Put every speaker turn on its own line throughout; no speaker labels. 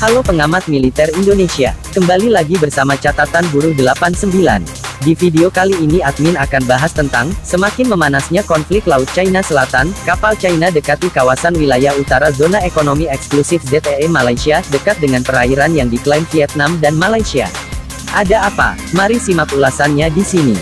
Halo pengamat militer Indonesia, kembali lagi bersama Catatan Buruh 89. Di video kali ini admin akan bahas tentang, semakin memanasnya konflik Laut China Selatan, kapal China dekati kawasan wilayah utara zona ekonomi eksklusif ZEE Malaysia, dekat dengan perairan yang diklaim Vietnam dan Malaysia. Ada apa? Mari simak ulasannya di sini.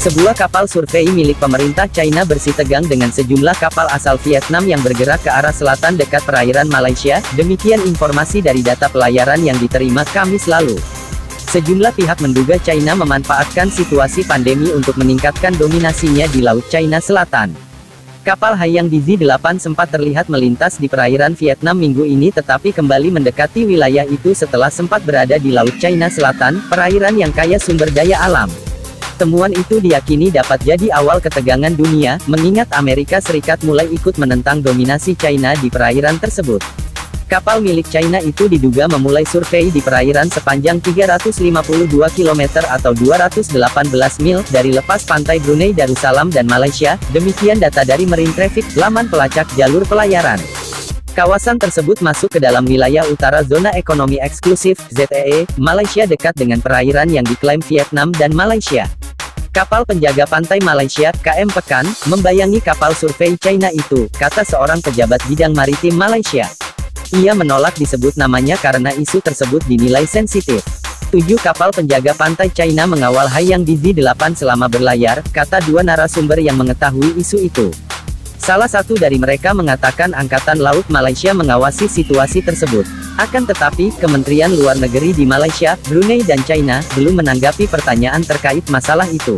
Sebuah kapal survei milik pemerintah China bersitegang dengan sejumlah kapal asal Vietnam yang bergerak ke arah selatan dekat perairan Malaysia, demikian informasi dari data pelayaran yang diterima Kamis lalu. Sejumlah pihak menduga China memanfaatkan situasi pandemi untuk meningkatkan dominasinya di Laut China Selatan. Kapal Haiyang DZ-8 sempat terlihat melintas di perairan Vietnam minggu ini tetapi kembali mendekati wilayah itu setelah sempat berada di Laut China Selatan, perairan yang kaya sumber daya alam. Temuan itu diyakini dapat jadi awal ketegangan dunia, mengingat Amerika Serikat mulai ikut menentang dominasi China di perairan tersebut. Kapal milik China itu diduga memulai survei di perairan sepanjang 352 km atau 218 mil dari lepas pantai Brunei Darussalam dan Malaysia, demikian data dari Marine Traffic, laman pelacak jalur pelayaran. Kawasan tersebut masuk ke dalam wilayah utara zona ekonomi eksklusif, ZEE, Malaysia dekat dengan perairan yang diklaim Vietnam dan Malaysia. Kapal penjaga pantai Malaysia, KM Pekan, membayangi kapal survei China itu, kata seorang pejabat bidang maritim Malaysia. Ia menolak disebut namanya karena isu tersebut dinilai sensitif. 7 kapal penjaga pantai China mengawal Haiyang DZ-8 selama berlayar, kata dua narasumber yang mengetahui isu itu. Salah satu dari mereka mengatakan Angkatan Laut Malaysia mengawasi situasi tersebut. Akan tetapi, Kementerian Luar Negeri di Malaysia, Brunei dan China, belum menanggapi pertanyaan terkait masalah itu.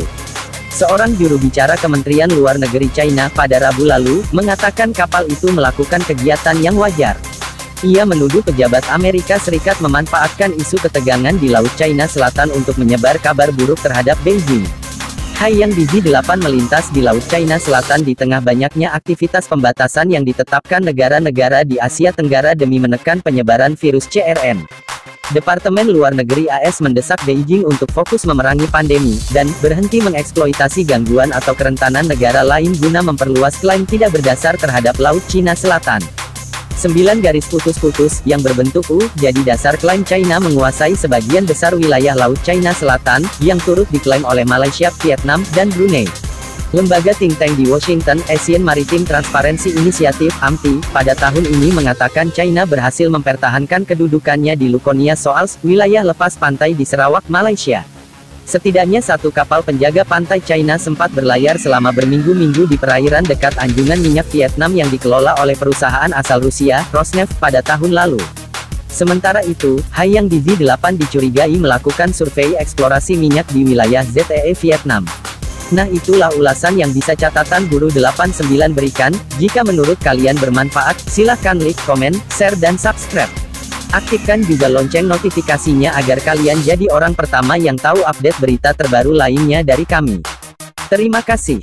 Seorang juru bicara Kementerian Luar Negeri China, pada Rabu lalu, mengatakan kapal itu melakukan kegiatan yang wajar. Ia menuduh pejabat Amerika Serikat memanfaatkan isu ketegangan di Laut China Selatan untuk menyebar kabar buruk terhadap Beijing. Haiyang DZ-8 melintas di Laut China Selatan di tengah banyaknya aktivitas pembatasan yang ditetapkan negara-negara di Asia Tenggara demi menekan penyebaran virus CRN. Departemen Luar Negeri AS mendesak Beijing untuk fokus memerangi pandemi, dan berhenti mengeksploitasi gangguan atau kerentanan negara lain guna memperluas klaim tidak berdasar terhadap Laut China Selatan. 9 garis putus-putus, yang berbentuk U, jadi dasar klaim China menguasai sebagian besar wilayah Laut China Selatan, yang turut diklaim oleh Malaysia, Vietnam, dan Brunei. Lembaga think tank di Washington, Asian Maritime Transparency Initiative, AMTI, pada tahun ini mengatakan China berhasil mempertahankan kedudukannya di Lukonia Shoals, wilayah lepas pantai di Sarawak, Malaysia. Setidaknya satu kapal penjaga pantai China sempat berlayar selama berminggu-minggu di perairan dekat anjungan minyak Vietnam yang dikelola oleh perusahaan asal Rusia, Rosneft, pada tahun lalu. Sementara itu, Haiyang DZ-8 dicurigai melakukan survei eksplorasi minyak di wilayah ZEE Vietnam. Nah itulah ulasan yang bisa Catatan Buruh 89 berikan. Jika menurut kalian bermanfaat, silahkan like, komen, share dan subscribe. Aktifkan juga lonceng notifikasinya agar kalian jadi orang pertama yang tahu update berita terbaru lainnya dari kami. Terima kasih.